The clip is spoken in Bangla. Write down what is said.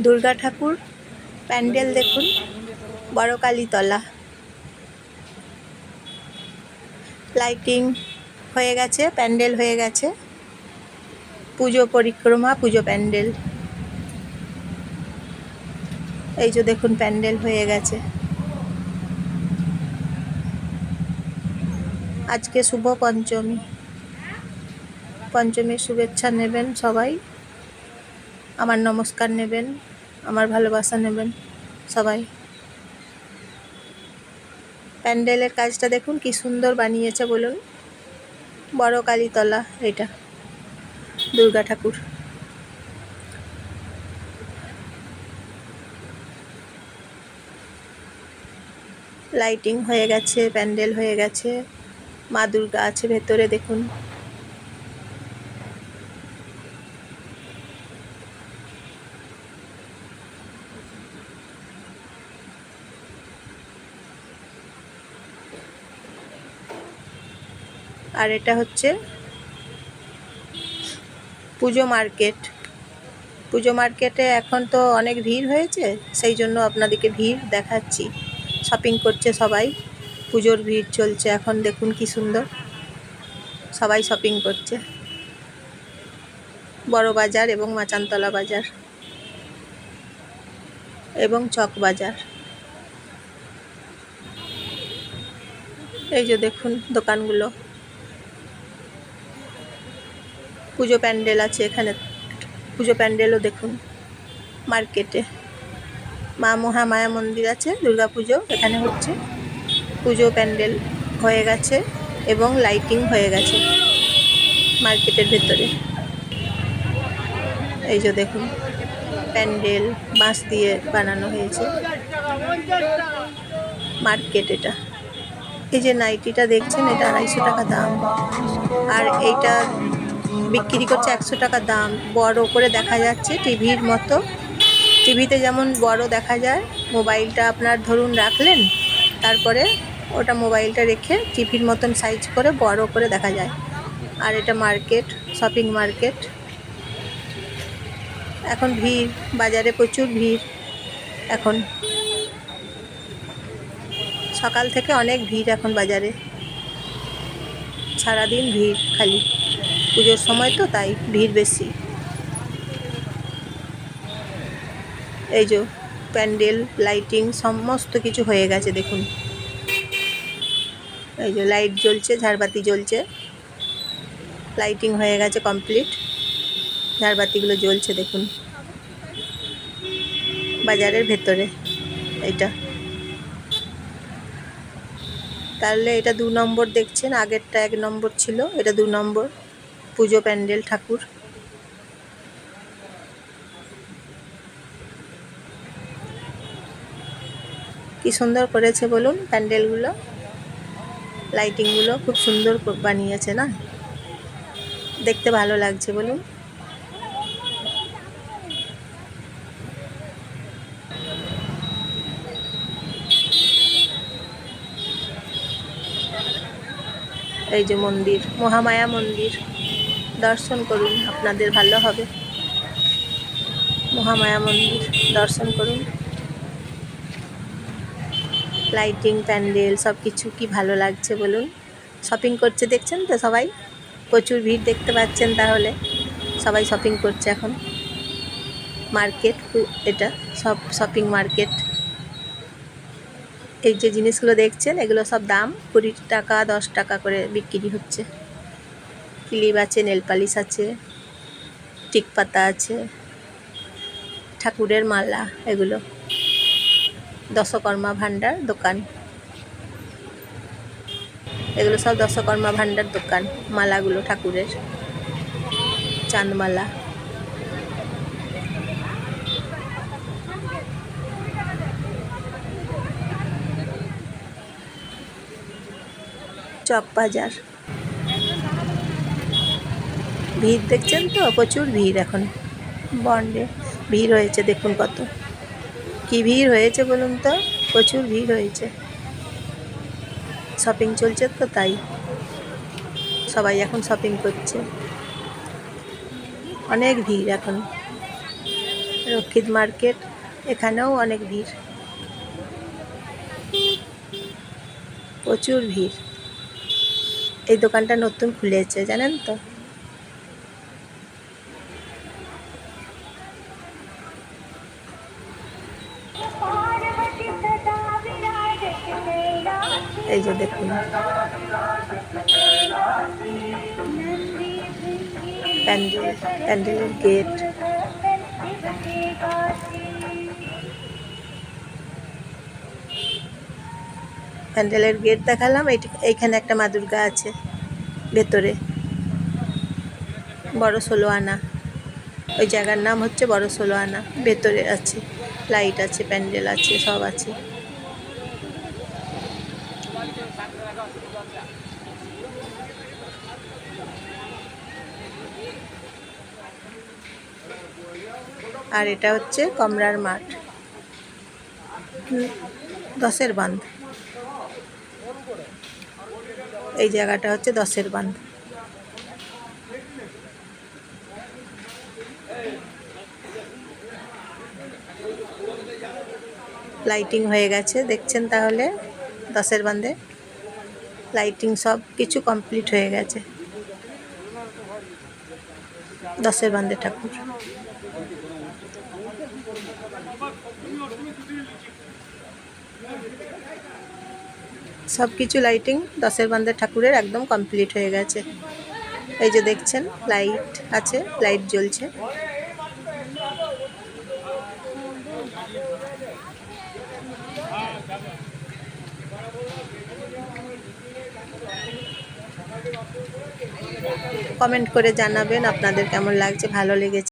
দুর্গা ঠাকুর প্যান্ডেল দেখুন, বড় কালীতলা। লাইটিং হয়ে গেছে, প্যান্ডেল হয়ে গেছে, পুজো পরিক্রমা, পুজো প্যান্ডেল। এই যে দেখুন প্যান্ডেল হয়ে গেছে। আজকে শুভ পঞ্চমী, পঞ্চমীর শুভেচ্ছা নেবেন সবাই, আমার নমস্কার নেবেন, আমার ভালোবাসা নেবেন সবাই। প্যান্ডেলের কাজটা দেখুন কি সুন্দর বানিয়েছে বলুন। বড় কালীতলা, এটা দুর্গা ঠাকুর। লাইটিং হয়ে গেছে, প্যান্ডেল হয়ে গেছে, মা দুর্গা আছে ভেতরে দেখুন। আর এটা হচ্ছে পুজো মার্কেট। পুজো মার্কেটে এখন তো অনেক ভিড় হয়েছে, সেই জন্য আপনাদেরকে ভিড় দেখাচ্ছি। শপিং করছে সবাই, পুজোর ভিড় চলছে এখন, দেখুন কি সুন্দর সবাই শপিং করছে। বড় বাজার এবং মাচানতলা বাজার এবং চক বাজার। এই যে দেখুন দোকানগুলো, পুজো প্যান্ডেল আছে এখানে, পুজো প্যান্ডেলও দেখুন মার্কেটে। মা মহামায়া মন্দির আছে, দুর্গা পুজো এখানে হচ্ছে। পুজো প্যান্ডেল হয়ে গেছে এবং লাইটিং হয়ে গেছে মার্কেটের ভেতরে। এই যে দেখুন প্যান্ডেল বাঁশ দিয়ে বানানো হয়েছে, মার্কেট এটা। এই যে নাইটিটা দেখছেন, এটা 250 টাকা দাম, আর এইটা বিক্রি করছে 100 টাকা দাম। বড় করে দেখা যাচ্ছে, টিভির মতো। টিভিতে যেমন বড় দেখা যায়, মোবাইলটা আপনার ধরুন রাখলেন, তারপরে ওটা মোবাইলটা রেখে টিভির মতন সাইজ করে বড় করে দেখা যায়। আর এটা মার্কেট, শপিং মার্কেট। এখন ভিড়, বাজারে প্রচুর ভিড় এখন, সকাল থেকে অনেক ভিড় এখন বাজারে, সারাদিন ভিড় খালি। পুজোর সময় তো তাই ভিড় বেশি। এই যে প্যান্ডেল, লাইটিং সমস্ত কিছু হয়ে গেছে দেখুন। এই যে লাইট জ্বলছে, ঝাড়বাতি জ্বলছে, লাইটিং হয়ে গেছে কমপ্লিট, ঝাড়বাতিগুলো জ্বলছে দেখুন বাজারের ভেতরে। এটা তাহলে এটা 2 নম্বর দেখছেন, আগেরটা 1 নম্বর ছিল, এটা 2 নম্বর পুজো প্যান্ডেল ঠাকুর। কি সুন্দর করেছে বলুন প্যান্ডেলগুলো, লাইটিংগুলো খুব সুন্দর বানিয়েছে না, দেখতে ভালো লাগছে বলুন। এই যে মন্দির, মহামায়া মন্দির, দর্শন করুন, আপনাদের ভালো হবে। মহামায়া মন্দির দর্শন করুন। লাইটিং, প্যান্ডেল সব কিছু কি ভালো লাগছে বলুন। শপিং করছে দেখছেন তো সবাই, প্রচুর ভিড় দেখতে পাচ্ছেন, তাহলে সবাই শপিং করছে এখন। মার্কেট এটা, সব শপিং মার্কেট। এই যে জিনিসগুলো দেখছেন, এগুলো সব দাম 20 টাকা 10 টাকা করে বিক্রি হচ্ছে। ক্লিপ আছে, নেল পালিশ আছে, টিক পাতা আছে, ঠাকুরের মালা, এগুলো দশকর্মা ভাণ্ডার দোকান। এগুলো সব দশকর্মা ভাণ্ডার দোকান, মালাগুলো ঠাকুরের, চাঁদমালা। চক বাজার, ভিড় দেখছেন তো, প্রচুর ভিড় এখন বন্ডে, ভিড় হয়েছে দেখুন কত কি ভিড় হয়েছে বলুন তো, প্রচুর ভিড় হয়েছে। শপিং চলছে তো তাই সবাই এখন শপিং করছে, অনেক ভিড় এখন। রক্ষিত মার্কেট, এখানেও অনেক ভিড়, প্রচুর ভিড়। এই দোকানটা নতুন খুলেছে, জানেন তো। এই যে দেখুন প্যান্ডেলের গেট। প্যান্ডেলের গেট দেখালাম। এইখানে একটা মা দুর্গা আছে ভেতরে, বড় 16 আনা। ওই জায়গার নাম হচ্ছে বড় 16 আনা। ভেতরে আছে, লাইট আছে, প্যান্ডেল আছে, সব আছে। আর এটা হচ্ছে কমরার মাঠ, 10-এর বাঁধ। এই জায়গাটা হচ্ছে 10-এর বাঁধ। লাইটিং হয়ে গেছে, দেখছেন তাহলে। 10-এর বাঁধে লাইটিং সব কিছু কমপ্লিট হয়ে গেছে। 10-এর বাঁধে ঠাকুর। সব কিছু লাইটিং 10-এর বাঁধে ঠাকুরের একদম কমপ্লিট হয়ে গেছে। এই যে দেখছেন লাইট আছে, লাইট জ্বলছে। কমেন্ট করে জানাবেন আপনাদের কেমন লাগছে, ভালো লেগেছে।